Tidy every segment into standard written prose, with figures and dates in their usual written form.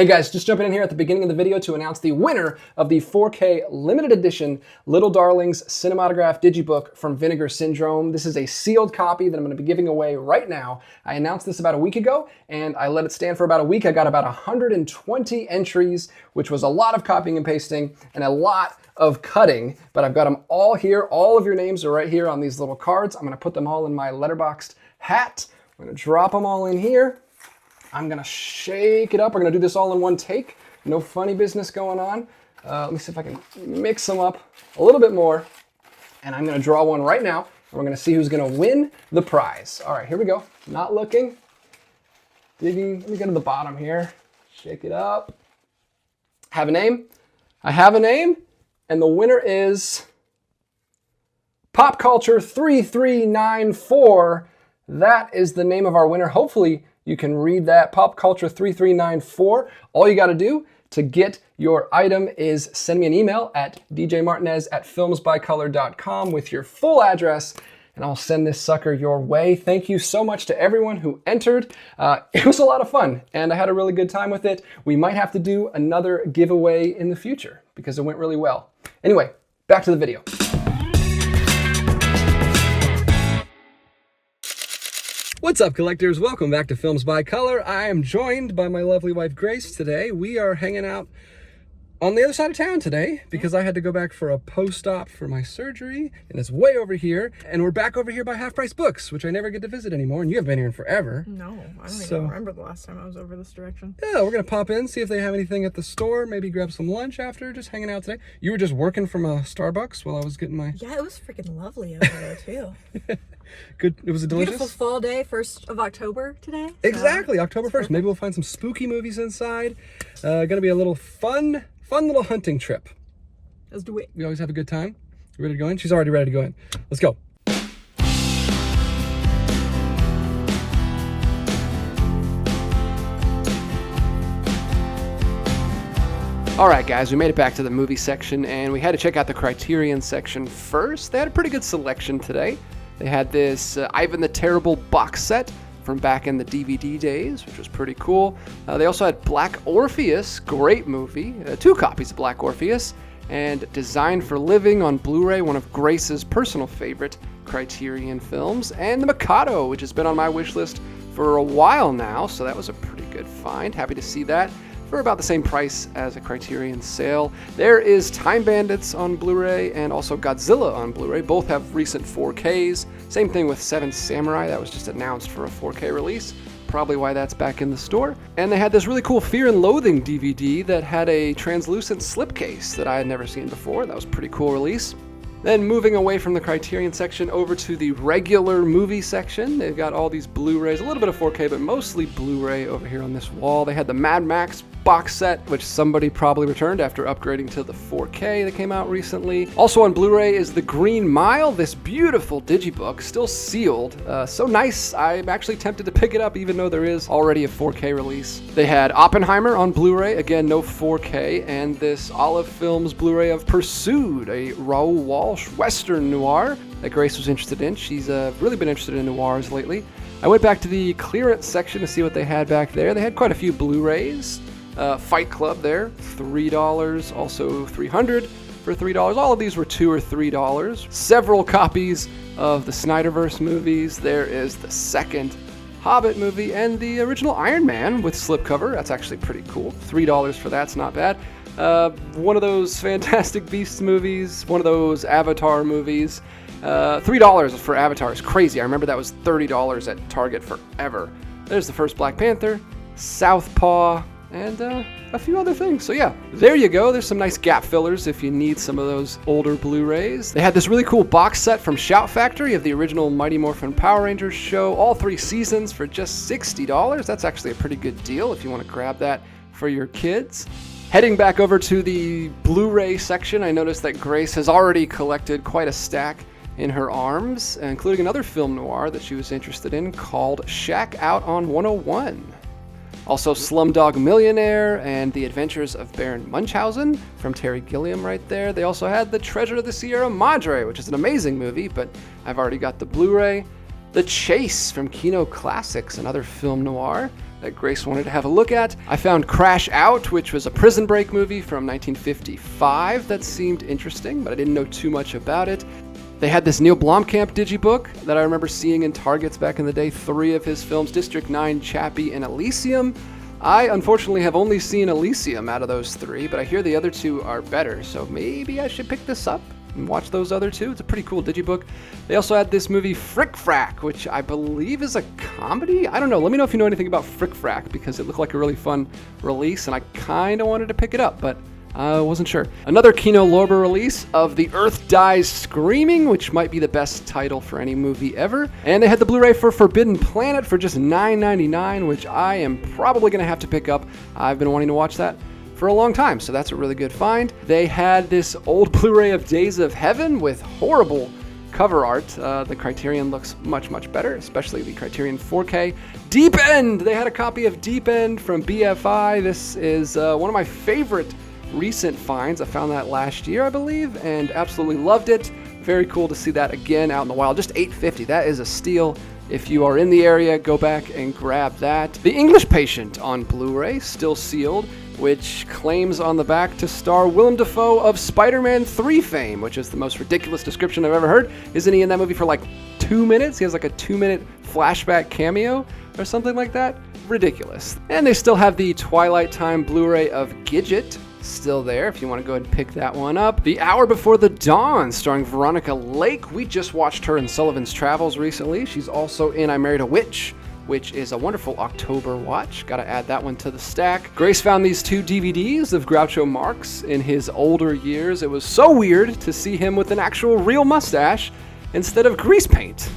Hey guys, just jumping in here at the beginning of the video to announce the winner of the 4K limited edition Little Darlings Cinematograph Digibook from Vinegar Syndrome. This is a sealed copy that I'm going to be giving away right now. I announced this about a week ago and I let it stand for about a week. I got about 120 entries, which was a lot of copying and pasting and a lot of cutting, but I've got them all here. All of your names are right here on these little cards. I'm going to put them all in my letterboxed hat. I'm going to drop them all in here. I'm gonna shake it up. We're gonna do this all in one take. No funny business going on. Let me see if I can mix them up a little bit more. And I'm gonna draw one right now. And we're gonna see who's gonna win the prize. All right, here we go. Not looking, digging. Let me go to the bottom here. Shake it up. Have a name? I have a name. And the winner is Pop Culture 3394. That is the name of our winner. Hopefully, you can read that, Pop Culture 3394. All you gotta do to get your item is send me an email at djmartinez@filmsbycolor.com with your full address, and I'll send this sucker your way. Thank you so much to everyone who entered. It was a lot of fun, and I had a really good time with it. We might have to do another giveaway in the future because it went really well. Anyway, back to the video. What's up, collectors? Welcome back to Films by Color. I am joined by my lovely wife, Grace, today. We are hanging out on the other side of town today because I had to go back for a post-op for my surgery, and it's way over here. And we're back over here by Half Price Books, which I never get to visit anymore, and you haven't been here in forever. No, I don't even remember the last time I was over this direction. Yeah, we're going to pop in, see if they have anything at the store, maybe grab some lunch after, just hanging out today. You were just working from a Starbucks while I was getting my... Yeah, it was freaking lovely over there, too. Good. It was a delicious... Beautiful fall day, 1st of October today. So exactly, October 1st. Maybe we'll find some spooky movies inside. Gonna be a little fun little hunting trip. Let's do it. We always have a good time. You ready to go in? She's already ready to go in. Let's go. All right, guys, we made it back to the movie section, and we had to check out the Criterion section first. They had a pretty good selection today. They had this Ivan the Terrible box set from back in the DVD days, which was pretty cool. They also had Black Orpheus, great movie, 2 copies of Black Orpheus, and Designed for Living on Blu-ray, one of Grace's personal favorite Criterion films, and The Mikado, which has been on my wish list for a while now, so that was a pretty good find. Happy to see that for about the same price as a Criterion sale. There is Time Bandits on Blu-ray and also Godzilla on Blu-ray. Both have recent 4Ks. Same thing with Seven Samurai. That was just announced for a 4K release. Probably why that's back in the store. And they had this really cool Fear and Loathing DVD that had a translucent slipcase that I had never seen before. That was a pretty cool release. Then moving away from the Criterion section over to the regular movie section, they've got all these Blu-rays, a little bit of 4K, but mostly Blu-ray over here on this wall. They had the Mad Max box set, which somebody probably returned after upgrading to the 4K that came out recently. Also on Blu-ray is The Green Mile, this beautiful digibook, still sealed. So nice, I'm actually tempted to pick it up even though there is already a 4K release. They had Oppenheimer on Blu-ray, again no 4K, and this Olive Films Blu-ray of Pursued, a Raoul Walsh Western noir that Grace was interested in. She's really been interested in noirs lately. I went back to the clearance section to see what they had back there. They had quite a few Blu-rays. Fight Club there, $3, also 300 for $3. All of these were $2 or $3. Several copies of the Snyderverse movies. There is the second Hobbit movie and the original Iron Man with slipcover. That's actually pretty cool. $3 for that's not bad. One of those Fantastic Beasts movies, one of those Avatar movies. $3 for Avatar is crazy. I remember that was $30 at Target forever. There's the first Black Panther, Southpaw, and a few other things. So yeah, there you go. There's some nice gap fillers if you need some of those older Blu-rays. They had this really cool box set from Shout Factory of the original Mighty Morphin Power Rangers show, all 3 seasons for just $60. That's actually a pretty good deal if you want to grab that for your kids. Heading back over to the Blu-ray section, I noticed that Grace has already collected quite a stack in her arms, including another film noir that she was interested in called Shack Out on 101. Also Slumdog Millionaire and The Adventures of Baron Munchausen from Terry Gilliam right there. They also had The Treasure of the Sierra Madre, which is an amazing movie, but I've already got the Blu-ray. The Chase from Kino Classics, another film noir. that Grace wanted to have a look at. I found Crash Out, which was a Prison Break movie from 1955 that seemed interesting, but I didn't know too much about it. They had this Neil Blomkamp digibook that I remember seeing in Targets back in the day, 3 of his films, District 9, Chappie, and Elysium. I, unfortunately, have only seen Elysium out of those 3, but I hear the other 2 are better, so maybe I should pick this up and watch those other 2. It's a pretty cool digibook. They also had this movie Frick Frack, which I believe is a comedy? I don't know. Let me know if you know anything about Frick Frack, because it looked like a really fun release, and I kind of wanted to pick it up, but I wasn't sure. Another Kino Lorber release of The Earth Dies Screaming, which might be the best title for any movie ever. And they had the Blu-ray for Forbidden Planet for just $9.99, which I am probably going to have to pick up. I've been wanting to watch that for a long time, so that's a really good find. They had this old Blu-ray of Days of Heaven with horrible cover art. The Criterion looks much, much better, especially the Criterion 4K. Deep End! They had a copy of Deep End from BFI. This is one of my favorite recent finds. I found that last year, I believe, and absolutely loved it. Very cool to see that again out in the wild. Just $8.50. That is a steal. If you are in the area, go back and grab that. The English Patient on Blu-ray, still sealed, which claims on the back to star Willem Dafoe of Spider-Man 3 fame, which is the most ridiculous description I've ever heard. Isn't he in that movie for like 2 minutes? He has like a 2-minute flashback cameo or something like that. Ridiculous. And they still have the Twilight Time Blu-ray of Gidget, still there if you want to go ahead and pick that one up. The Hour Before the Dawn, starring Veronica Lake. We just watched her in Sullivan's Travels recently. She's also in I Married a Witch, which is a wonderful October watch. Gotta add that one to the stack. Grace found these 2 DVDs of Groucho Marx in his older years. It was so weird to see him with an actual real mustache instead of grease paint.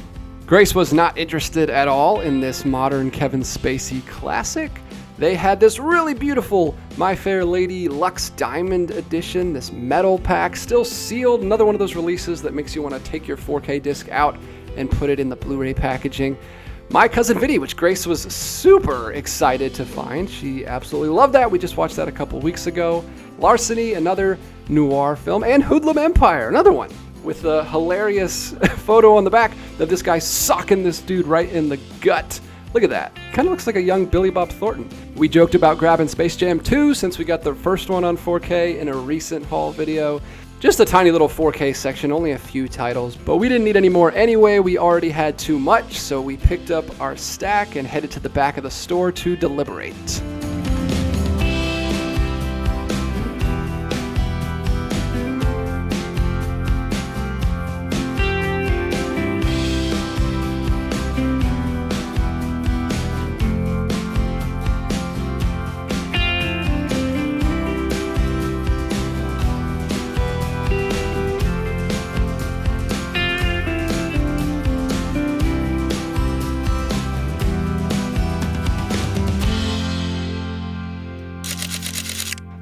Grace was not interested at all in this modern Kevin Spacey classic. They had this really beautiful My Fair Lady Luxe Diamond Edition, this metal pack, still sealed. Another one of those releases that makes you want to take your 4K disc out and put it in the Blu-ray packaging. My Cousin Vinny, which Grace was super excited to find. She absolutely loved that. We just watched that a couple weeks ago. Larceny, another noir film, and Hoodlum Empire, another one, with a hilarious photo on the back of this guy socking this dude right in the gut. Look at that. Kind of looks like a young Billy Bob Thornton. We joked about grabbing Space Jam 2 since we got the first one on 4K in a recent haul video. Just a tiny little 4K section, only a few titles, but we didn't need any more anyway. We already had too much, so we picked up our stack and headed to the back of the store to deliberate.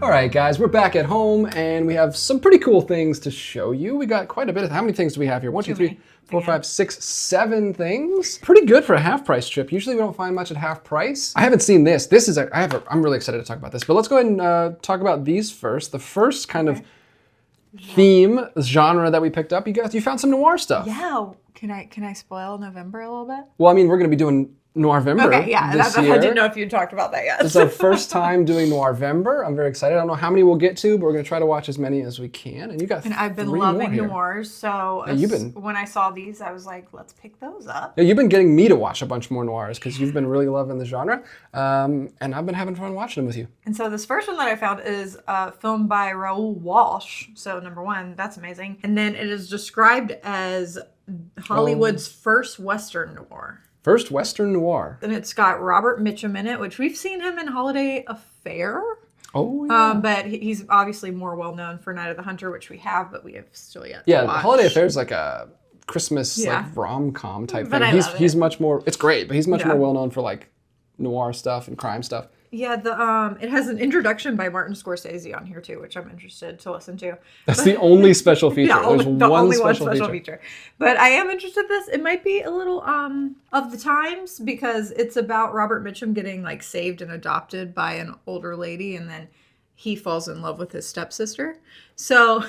Alright guys, we're back at home and we have some pretty cool things to show you. We got quite a bit of, how many things do we have here? 1, 2, 3, 4, 5, 6, 7 things. Pretty good for a half price trip. Usually we don't find much at half price. I haven't seen this. This is, I'm really excited to talk about this, but let's go ahead and talk about these first. The first kind of theme, genre that we picked up. You found some noir stuff. Yeah. Can I spoil November a little bit? Well, I mean, we're going to be doing Noirvember. Okay, yeah, this I year. didn't know if you'd talked about that yet. It's our first time doing Noirvember. I'm very excited. I don't know how many we'll get to, but we're going to try to watch as many as we can. And you got And I've been 3 loving more noirs, so when I saw these, I was like, let's pick those up. Yeah, you've been getting me to watch a bunch more noirs because you've been really loving the genre, and I've been having fun watching them with you. And so this first one that I found is a film by Raoul Walsh. So number 1, that's amazing. And then it is described as Hollywood's first Western noir. First Western noir. And it's got Robert Mitchum in it, which we've seen him in Holiday Affair. Oh, yeah. But he's obviously more well known for Night of the Hunter, which we have, but we have still yet to watch. Holiday Affair is like a Christmas like rom-com type but thing. He's it. much more, it's great, but he's much more well known for like noir stuff and crime stuff. Yeah, it has an introduction by Martin Scorsese on here too, which I'm interested to listen to. That's the only special feature. Yeah, There's only one special feature. But I am interested in this. It might be a little of the times because it's about Robert Mitchum getting like saved and adopted by an older lady, and then he falls in love with his stepsister. So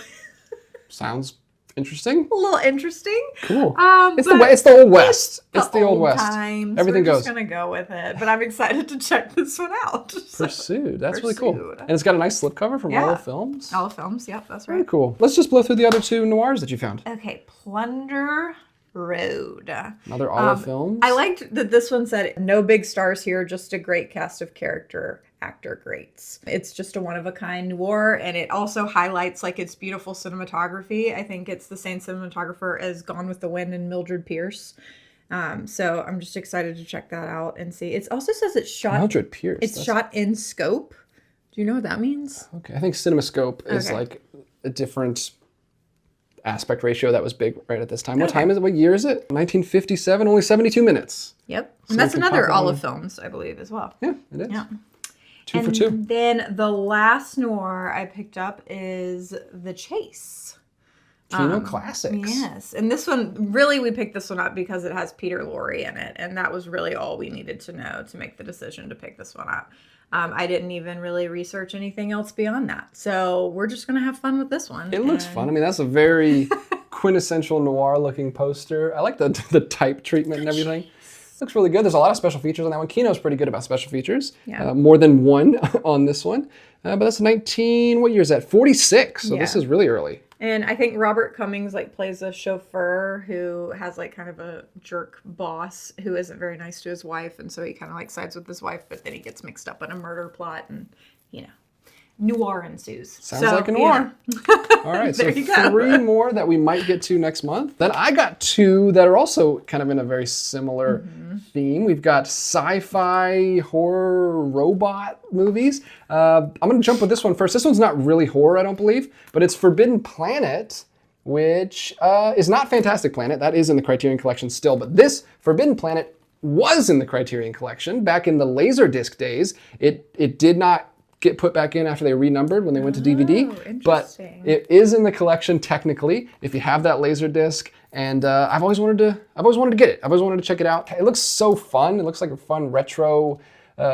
sounds Interesting. A little interesting. Cool. It's the Old West. It's the Old West. Times. Everything We're goes. just gonna go with it. But I'm excited to check this one out. Pursued. That's really cool. And it's got a nice slipcover from Olive Films. Olive Films. Yep, that's right. Very cool. Let's just blow through the other two noirs that you found. Okay, Plunder Road. Another Olive Films. I liked that this one said no big stars here, just a great cast of actor greats. It's just a one-of-a-kind noir, and it also highlights like its beautiful cinematography. I think it's the same cinematographer as Gone with the Wind and Mildred Pierce. So I'm just excited to check that out and see. It also says it's shot Mildred Pierce. It's shot in scope. Do you know what that means? Okay, I think CinemaScope is like a different aspect ratio that was big right at this time. What time is it? What year is it? 1957, only 72 minutes. Yep. So And that's another Olive Films, I believe, as well. Yeah, it is. Yeah. Two for two. Then the last noir I picked up is The Chase. Kino Classics. Yes. And this one, really, we picked this one up because it has Peter Lorre in it. And that was really all we needed to know to make the decision to pick this one up. I didn't even really research anything else beyond that. So we're just going to have fun with this one. It looks fun. I mean, that's a very quintessential noir-looking poster. I like the type treatment and everything. Looks really good. There's a lot of special features on that one. Kino's pretty good about special features. Yeah. More than one on this one. But that's 19, what year is that? 46. So this is really early. And I think Robert Cummings like plays a chauffeur who has like kind of a jerk boss who isn't very nice to his wife. And so he kind of like sides with his wife, but then he gets mixed up in a murder plot and, you know, noir ensues. Sounds like a noir. All right, so 3 more that we might get to next month. Then I got 2 that are also kind of in a very similar theme. We've got sci-fi, horror, robot movies. I'm going to jump with this one first. This one's not really horror, I don't believe, but it's Forbidden Planet, which is not Fantastic Planet. That is in the Criterion Collection still, but this Forbidden Planet was in the Criterion Collection back in the Laserdisc days. It did not get put back in after they renumbered when they went to DVD, but it is in the collection technically if you have that Laserdisc. And I've always wanted to get it. I've always wanted to check it out. It looks so fun. It looks like a fun retro,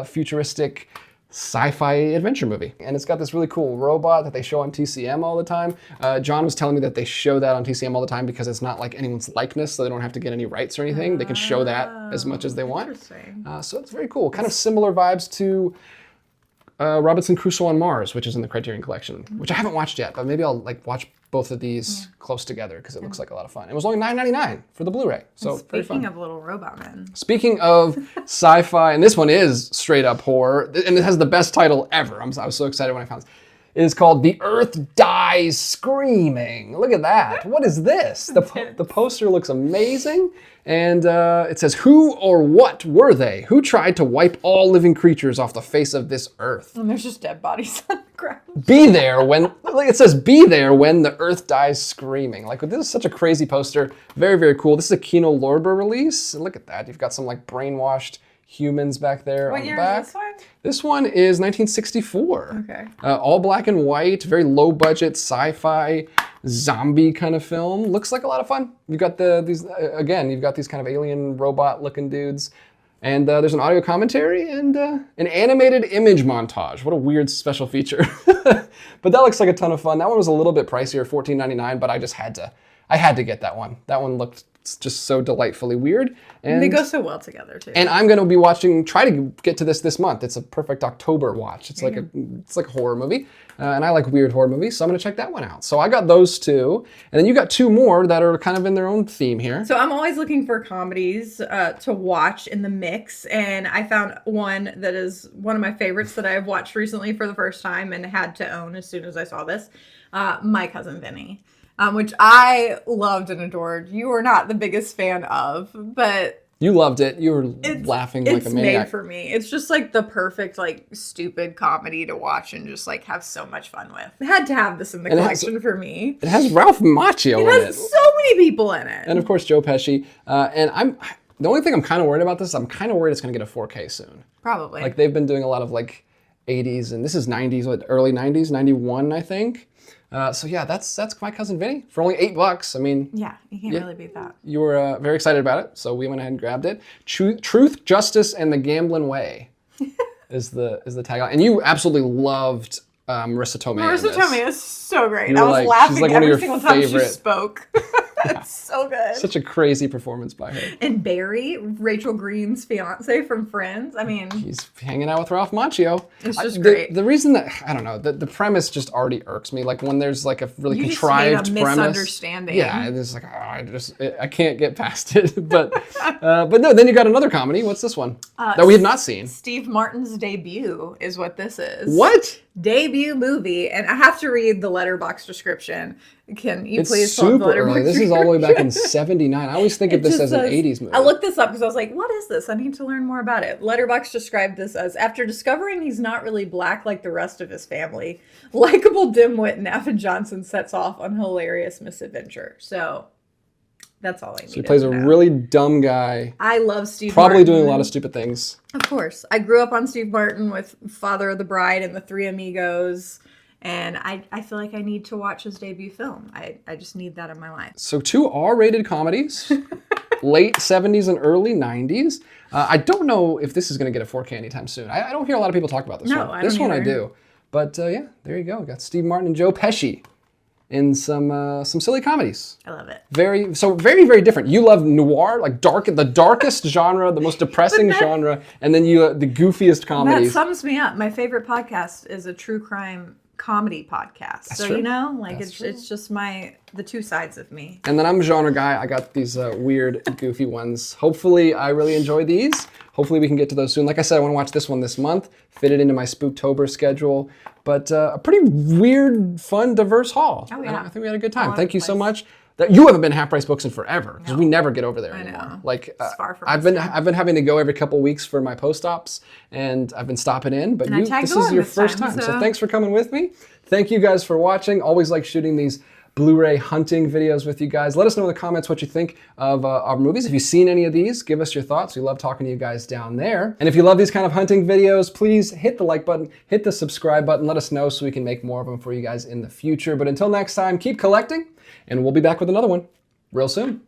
futuristic sci-fi adventure movie. And it's got this really cool robot that they show on TCM all the time. John was telling me that they show that on TCM all the time because it's not like anyone's likeness, so they don't have to get any rights or anything. They can show that as much as they want. So it's very cool. Kind of similar vibes to Robinson Crusoe on Mars, which is in the Criterion Collection, which I haven't watched yet, but maybe I'll like watch both of these close together because it looks like a lot of fun. It was only $9.99 for the Blu-ray, so very fun. Speaking of little robot men. Speaking of sci-fi, and this one is straight up horror, and it has the best title ever. I was so excited when I found this. It is called The Earth Dies Screaming. Look at that. What is this? The poster looks amazing. And it says, who or what were they? Who tried to wipe all living creatures off the face of this earth? And there's just dead bodies on the ground. Be there when, like it says, be there when the earth dies screaming. Like, this is such a crazy poster. Very, very cool. This is a Kino Lorber release. Look at that. You've got some like brainwashed humans back there on the back. What year is this one? This one is 1964. Okay. All black and white, very low budget sci-fi zombie kind of film. Looks like a lot of fun. You've got these kind of alien robot looking dudes. And there's an audio commentary and an animated image montage. What a weird special feature. But that looks like a ton of fun. That one was a little bit pricier, $14.99, but I had to get that one. That one looked just so delightfully weird. And they go so well together too. And I'm going to be try to get to this month. It's a perfect October watch. It's like a horror movie. And I like weird horror movies, so I'm going to check that one out. So I got those 2. And then you got 2 more that are kind of in their own theme here. So I'm always looking for comedies to watch in the mix. And I found one that is one of my favorites that I've watched recently for the first time and had to own as soon as I saw this. My Cousin Vinny. Which I loved and adored. You were not the biggest fan of, but... You loved it. You were laughing like a maniac. It's made for me. It's just like the perfect, like, stupid comedy to watch and just, like, have so much fun with. I had to have this in the collection for me. It has Ralph Macchio in it. It has so many people in it. And, of course, Joe Pesci. And the only thing I'm kind of worried about this, I'm kind of worried it's going to get a 4K soon. Probably. Like, they've been doing a lot of, like, 80s, and this is 90s, early 90s, 91, I think. So yeah, that's My Cousin Vinny for only $8. I mean, yeah, you can't really beat that. You were very excited about it, so we went ahead and grabbed it. Truth, Justice, and the Gamblin' Way is the tagline, and you absolutely loved Marissa Tomei. Marissa Tomei is so great. You I were was like, she's laughing like one of every your single time she favorite- spoke. It's so good. Such a crazy performance by her. And Barry, Rachel Green's fiance from Friends. I mean, He's hanging out with Ralph Macchio. It's just The- great. The reason that, I don't know, the premise just already irks me. Like when there's like a really you contrived just hate a premise. misunderstanding. Yeah, and it's like, I can't get past it. But no, then you got another comedy. What's this one? That we have not seen. Steve Martin's debut is what this is. What? Debut movie, and I have to read the letterbox description. Can you It's please pull up the super letterbox early. This is all the way back in '79. I always think of this just as an says- '80s movie. I looked this up because I was like, what is this? I need to learn more about it. Letterboxd described this as, after discovering he's not really black like the rest of his family, likable dimwit Navin Johnson sets off on a hilarious misadventure. So that's all I need. So he plays a really dumb guy, I love Steve probably Martin. doing a lot of stupid things. Of course. I grew up on Steve Martin with Father of the Bride and The Three Amigos. And I feel like I need to watch his debut film. I just need that in my life. So 2 R-rated comedies, late 70s and early 90s. I don't know if this is going to get a 4K anytime soon. I don't hear a lot of people talk about this No, one. I This don't one I either. do. But yeah, there you go. We got Steve Martin and Joe Pesci in some silly comedies. I love it. Very, very different. You love noir, like the darkest genre, the most depressing genre, and then you the goofiest That comedies. sums me up. My favorite podcast is a true crime comedy podcast. So true. you know, like That's it's just the two sides of me. And then I'm a genre guy. I got these weird, goofy ones. Hopefully, I really enjoy these. Hopefully, we can get to those soon. Like I said, I want to watch this one this month, fit it into my Spooktober schedule. But a pretty weird, fun, diverse haul. Oh, And yeah. I think we had a good time. All Thank over you the so place. much. That you haven't been Half Price Books in forever because we never get over there I anymore. know. Like It's far from I've us been now. I've been having to go every couple weeks for my post ops, and I've been stopping in. But And I tagged this is along your this first time, time, so so- thanks for coming with me. Thank you guys for watching. Always like shooting these Blu-ray hunting videos with you guys. Let us know in the comments what you think of our movies. If you've seen any of these, give us your thoughts. We love talking to you guys down there. And if you love these kind of hunting videos, please hit the like button, hit the subscribe button. Let us know so we can make more of them for you guys in the future. But until next time, keep collecting, and we'll be back with another one real soon.